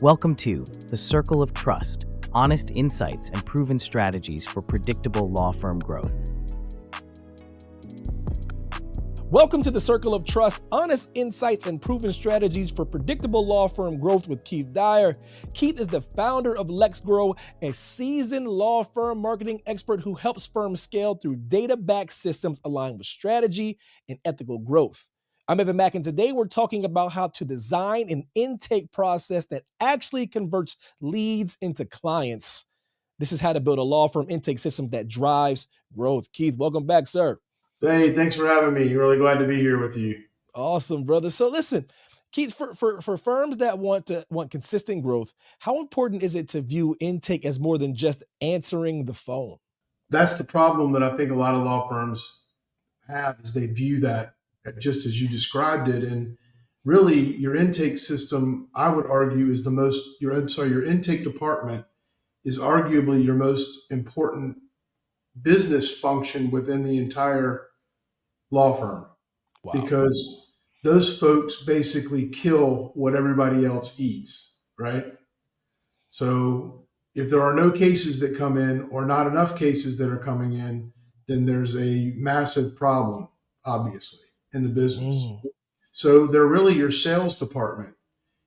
Welcome to The Circle of Trust, honest insights and proven strategies for predictable law firm growth. Welcome to The Circle of Trust, honest insights and proven strategies for predictable law firm growth with Keith Dyer. Keith is the founder of LEXGRO, a seasoned law firm marketing expert who helps firms scale through data-backed systems aligned with strategy and ethical growth. I'm Evan Mack, and today we're talking about how to design an intake process that actually converts leads into clients. This is how to build a law firm intake system that drives growth. Keith, welcome back, sir. Hey, thanks for having me. Really glad to be here with you. Awesome, brother. So listen, Keith, for firms that want consistent growth, how important is it to view intake as more than just answering the phone? That's the problem that I think a lot of law firms have, is they view that just as you described it. And really, your intake system, I would argue, is your intake department is arguably your most important business function within the entire law firm. Wow. Because those folks basically kill what everybody else eats, right? So if there are no cases that come in or not enough cases that are coming in, then there's a massive problem, obviously, in the business. So they're really your sales department.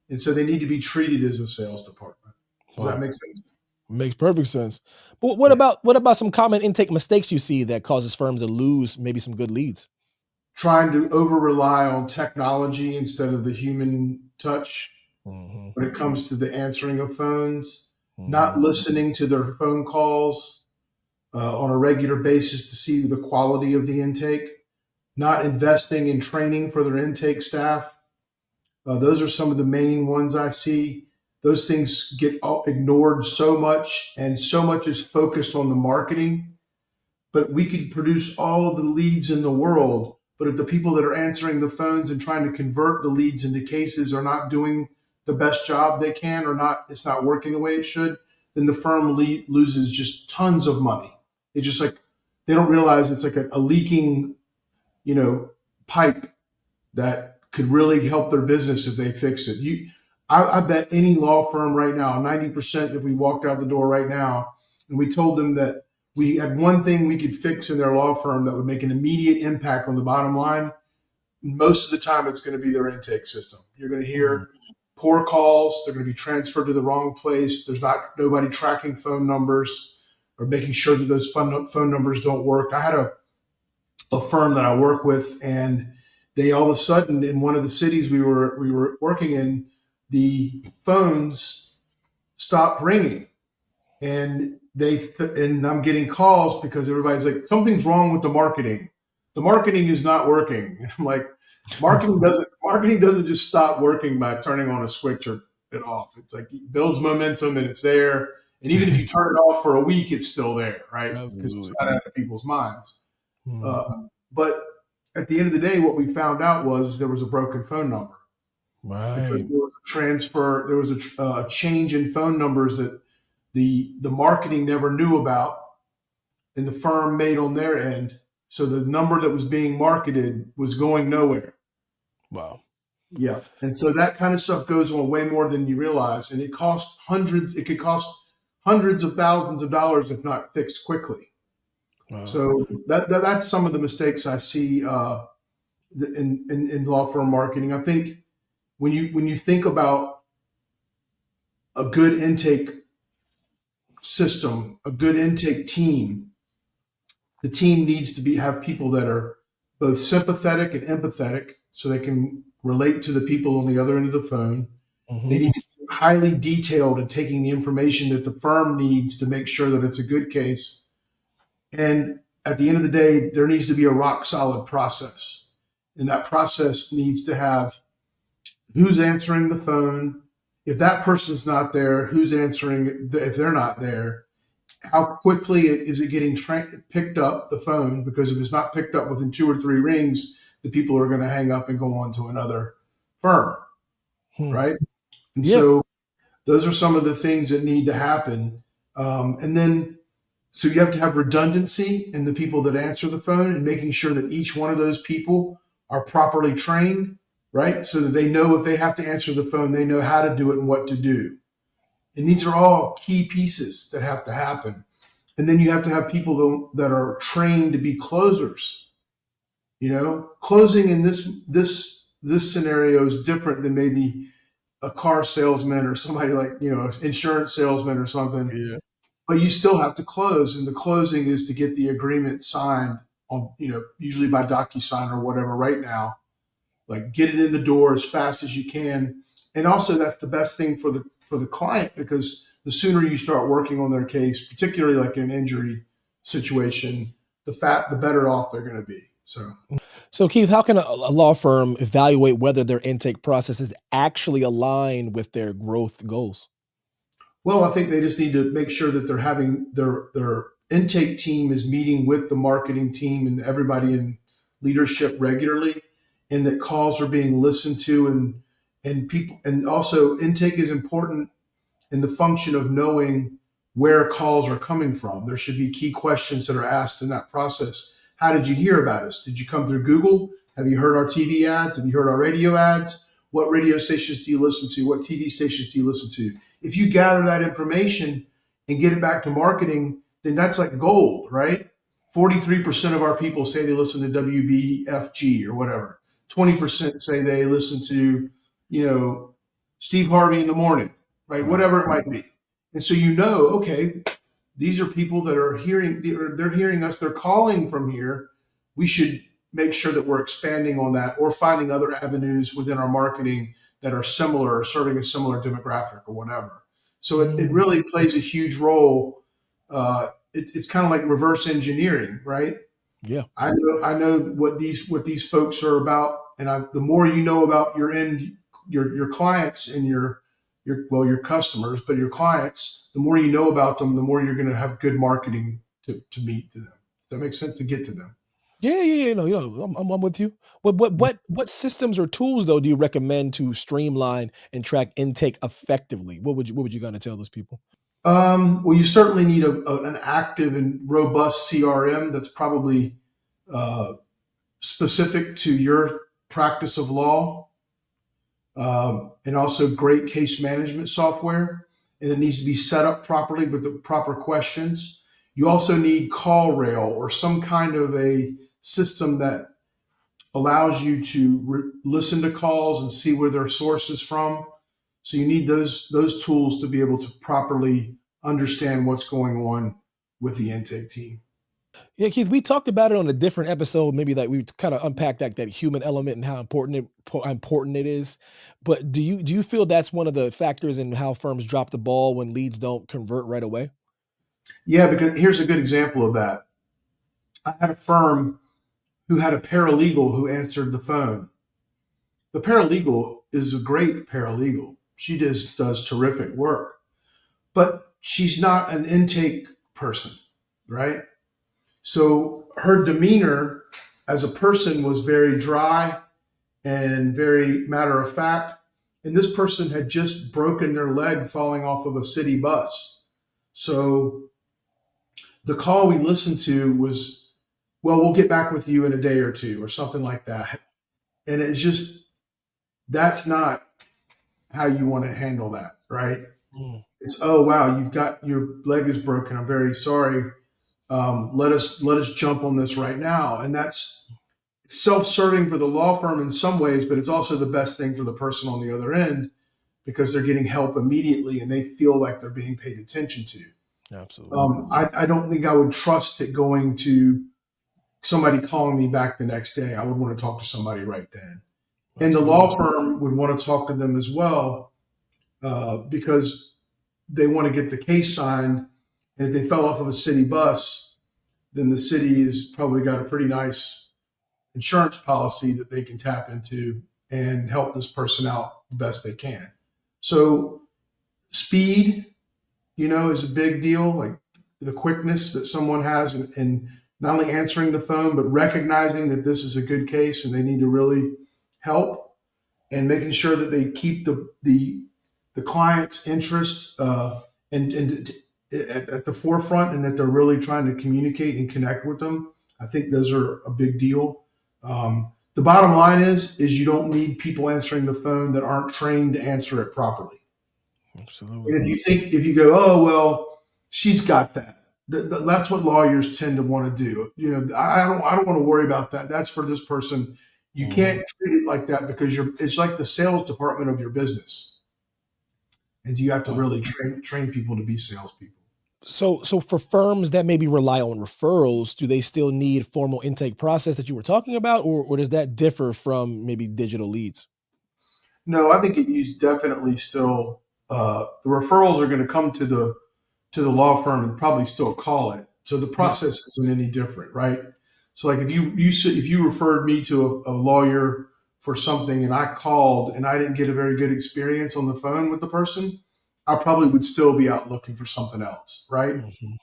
And so they need to be treated as a sales department. Does that make sense? Makes perfect sense. But what about some common intake mistakes you see that causes firms to lose maybe some good leads? Trying to over-rely on technology instead of the human touch when it comes to the answering of phones, not listening to their phone calls on a regular basis to see the quality of the intake, not investing in training for their intake staff. Those are some of the main ones I see. Those things get ignored so much, and so much is focused on the marketing. But we could produce all of the leads in the world, but if the people that are answering the phones and trying to convert the leads into cases are not doing the best job they can, or it's not working the way it should, then the firm loses just tons of money. It's just like, they don't realize it's like a leaking, pipe that could really help their business if they fix it. I bet any law firm right now, 90%, if we walked out the door right now and we told them that we had one thing we could fix in their law firm that would make an immediate impact on the bottom line, most of the time it's going to be their intake system. You're going to hear poor calls. They're going to be transferred to the wrong place. There's nobody tracking phone numbers or making sure that those phone numbers don't work. I had a firm that I work with, and they all of a sudden, in one of the cities we were working in, the phones stopped ringing, and I'm getting calls because everybody's like, something's wrong with the marketing. The marketing is not working. And I'm like, marketing doesn't just stop working by turning on a switch or it off. It's like, it builds momentum and it's there. And even if you turn it off for a week, it's still there, right? Because it's got out of people's minds. But at the end of the day, what we found out was there was a broken phone number. Right. Because there was a transfer, there was a change in phone numbers that the marketing never knew about, and the firm made on their end. So the number that was being marketed was going nowhere. Wow. Yeah. And so that kind of stuff goes on way more than you realize. And it could cost hundreds of thousands of dollars if not fixed quickly. Wow. So that's some of the mistakes I see in law firm marketing. I think when you think about a good intake system, a good intake team, the team needs to have people that are both sympathetic and empathetic, so they can relate to the people on the other end of the phone. They need to be highly detailed in taking the information that the firm needs to make sure that it's a good case. And at the end of the day, there needs to be a rock solid process. And that process needs to have who's answering the phone. If that person's not there, who's answering if they're not there? How quickly is it getting picked up, the phone? Because if it's not picked up within 2 or 3 rings, the people are going to hang up and go on to another firm, right? And so those are some of the things that need to happen. And then, so you have to have redundancy in the people that answer the phone, and making sure that each one of those people are properly trained right? So that they know if they have to answer the phone, they know how to do it and what to do. And these are all key pieces that have to happen. And then you have to have people that are trained to be closers. Closing in this scenario is different than maybe a car salesman or somebody like, insurance salesman or something. Yeah. But you still have to close. And the closing is to get the agreement signed on, usually by DocuSign or whatever right now. Like get it in the door as fast as you can. And also that's the best thing for the client, because the sooner you start working on their case, particularly like in an injury situation, the better off they're going to be. So Keith, how can a law firm evaluate whether their intake process is actually aligned with their growth goals? Well, I think they just need to make sure that they're having their intake team is meeting with the marketing team and everybody in leadership regularly, and that calls are being listened to, and people, and also intake is important in the function of knowing where calls are coming from. There should be key questions that are asked in that process. How did you hear about us? Did you come through Google? Have you heard our TV ads? Have you heard our radio ads? What radio stations do you listen to? What TV stations do you listen to? If you gather that information and get it back to marketing, then that's like gold, right? 43% of our people say they listen to WBFG or whatever. 20% say they listen to, Steve Harvey in the morning, right? Whatever it might be. And so okay, these are people that are they're hearing us, they're calling from here. We should make sure that we're expanding on that or finding other avenues within our marketing that are similar or serving a similar demographic or whatever. So it really plays a huge role. It's kind of like reverse engineering, right? Yeah. I know what these folks are about. And the more you know about your clients and your customers, but your clients, the more you know about them, the more you're going to have good marketing to meet to them. Does that make sense? To get to them? Yeah. I'm with you. What systems or tools though do you recommend to streamline and track intake effectively? What would you gonna tell those people? Well, you certainly need an active and robust CRM that's probably specific to your practice of law, and also great case management software. And it needs to be set up properly with the proper questions. You also need CallRail or some kind of a system that allows you to listen to calls and see where their source is from. So you need those tools to be able to properly understand what's going on with the intake team. Yeah, Keith, we talked about it on a different episode. Maybe that we kind of unpacked that human element and how important it is. But do you feel that's one of the factors in how firms drop the ball when leads don't convert right away? Yeah, because here's a good example of that. I had a firm who had a paralegal who answered the phone. The paralegal is a great paralegal. She just does terrific work, but she's not an intake person, right? So her demeanor as a person was very dry and very matter of fact. And this person had just broken their leg falling off of a city bus. So the call we listened to was, well, we'll get back with you in a day or two or something like that. And it's just, that's not how you want to handle that, right? It's, oh, wow, you've got, your leg is broken. I'm very sorry. Let us jump on this right now. And that's self-serving for the law firm in some ways, but it's also the best thing for the person on the other end because they're getting help immediately and they feel like they're being paid attention to. Absolutely. I don't think I would trust it going to somebody calling me back the next day. I would want to talk to somebody right then. And the law firm would want to talk to them as well because they want to get the case signed. And if they fell off of a city bus, then the city has probably got a pretty nice insurance policy that they can tap into and help this person out the best they can. So speed, is a big deal. Like the quickness that someone has in not only answering the phone, but recognizing that this is a good case and they need to really help, and making sure that they keep the client's interest and at the forefront, and that they're really trying to communicate and connect with them. I think those are a big deal. The bottom line is you don't need people answering the phone that aren't trained to answer it properly. Absolutely. And if you go, oh, well, she's got that. That's what lawyers tend to want to do. I don't want to worry about that. That's for this person. You can't treat it like that because it's like the sales department of your business. And you have to really train people to be salespeople. So for firms that maybe rely on referrals, do they still need formal intake process that you were talking about, or does that differ from maybe digital leads? No, I think it definitely still the referrals are going to come to the law firm and probably still call it. So the process isn't any different, right? So like if you referred me to a lawyer for something and I called and I didn't get a very good experience on the phone with the person, I probably would still be out looking for something else, right?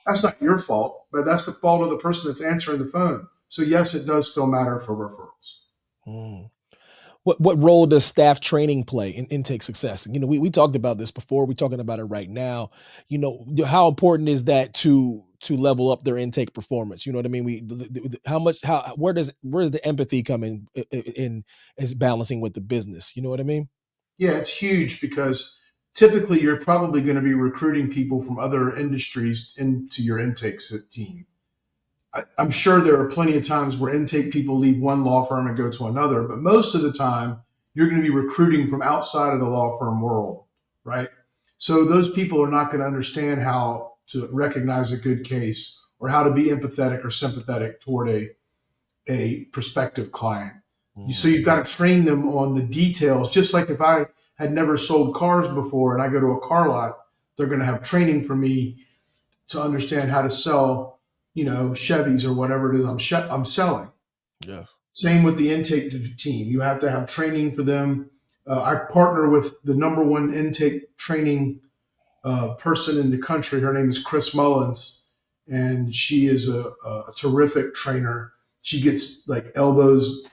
That's not your fault, but that's the fault of the person that's answering the phone. So yes, it does still matter for referrals. What role does staff training play in intake success? We talked about this before. We're talking about it right now. How important is that to level up their intake performance? You know what I mean? Where does the empathy come in as balancing with the business? You know what I mean? Yeah, it's huge because typically you're probably going to be recruiting people from other industries into your intake team. I'm sure there are plenty of times where intake people leave one law firm and go to another, but most of the time you're going to be recruiting from outside of the law firm world, right? So those people are not going to understand how to recognize a good case or how to be empathetic or sympathetic toward a prospective client. So you've got to train them on the details. Just like if I had never sold cars before and I go to a car lot, they're going to have training for me to understand how to sell Chevys or whatever it is I'm selling. Yes. Same with the intake team. You have to have training for them. I partner with the number one intake training person in the country. Her name is Chris Mullins, and she is a terrific trainer. She gets like elbows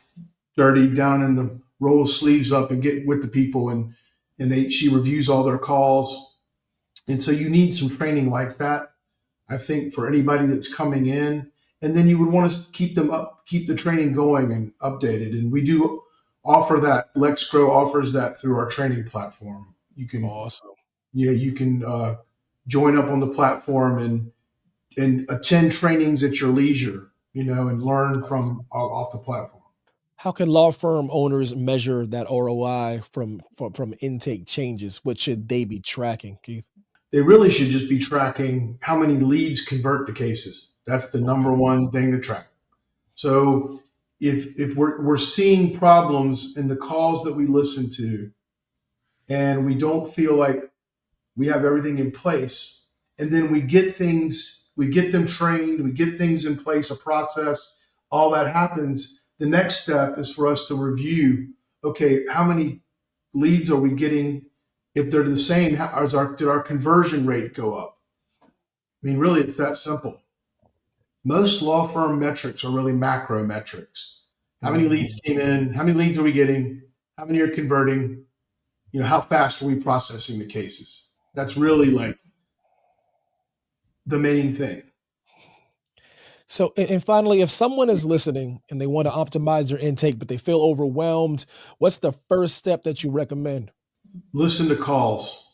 dirty down in the roll sleeves up and get with the people, and she reviews all their calls. And so you need some training like that, I think, for anybody that's coming in. And then you would want to keep the training going and updated. And we do offer that. LEXGRO offers that through our training platform. You can join up on the platform and attend trainings at your leisure, and learn from off the platform. How can law firm owners measure that ROI from intake changes? What should they be tracking, Keith? They really should just be tracking how many leads convert to cases. That's the number one thing to track. So if we're seeing problems in the calls that we listen to, and we don't feel like we have everything in place, and then we get them trained, we get things in place, a process, all that happens. The next step is for us to review, okay, how many leads are we getting? If they're the same, did our conversion rate go up? I mean, really, it's that simple. Most law firm metrics are really macro metrics. How many leads came in? How many leads are we getting? How many are converting? How fast are we processing the cases? That's really like the main thing. So, and finally, if someone is listening and they want to optimize their intake, but they feel overwhelmed, what's the first step that you recommend? Listen to calls.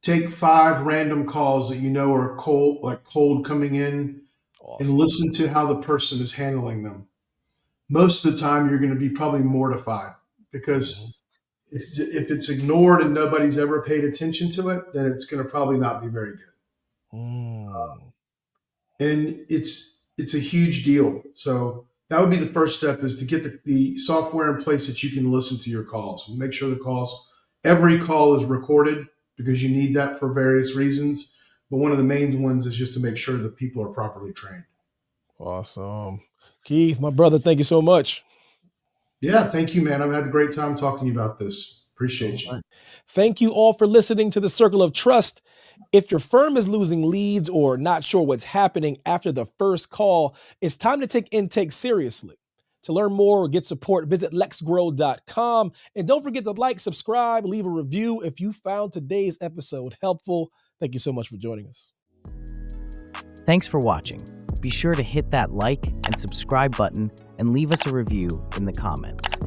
Take 5 random calls that are cold coming in. Awesome. And listen to how the person is handling them. Most of the time, you're going to be probably mortified because if it's ignored and nobody's ever paid attention to it, then it's going to probably not be very good. And it's a huge deal. So that would be the first step, is to get the software in place that you can listen to your calls. Make sure every call is recorded, because you need that for various reasons. But one of the main ones is just to make sure that people are properly trained. Awesome. Keith, my brother, thank you so much. Yeah, thank you, man. I've had a great time talking to you about this. Appreciate you. Thank you all for listening to the Circle of Trust. If your firm is losing leads or not sure what's happening after the first call, it's time to take intake seriously. To learn more or get support, visit LEXGRO.com. And don't forget to like, subscribe, leave a review if you found today's episode helpful. Thank you so much for joining us. Thanks for watching. Be sure to hit that like and subscribe button and leave us a review in the comments.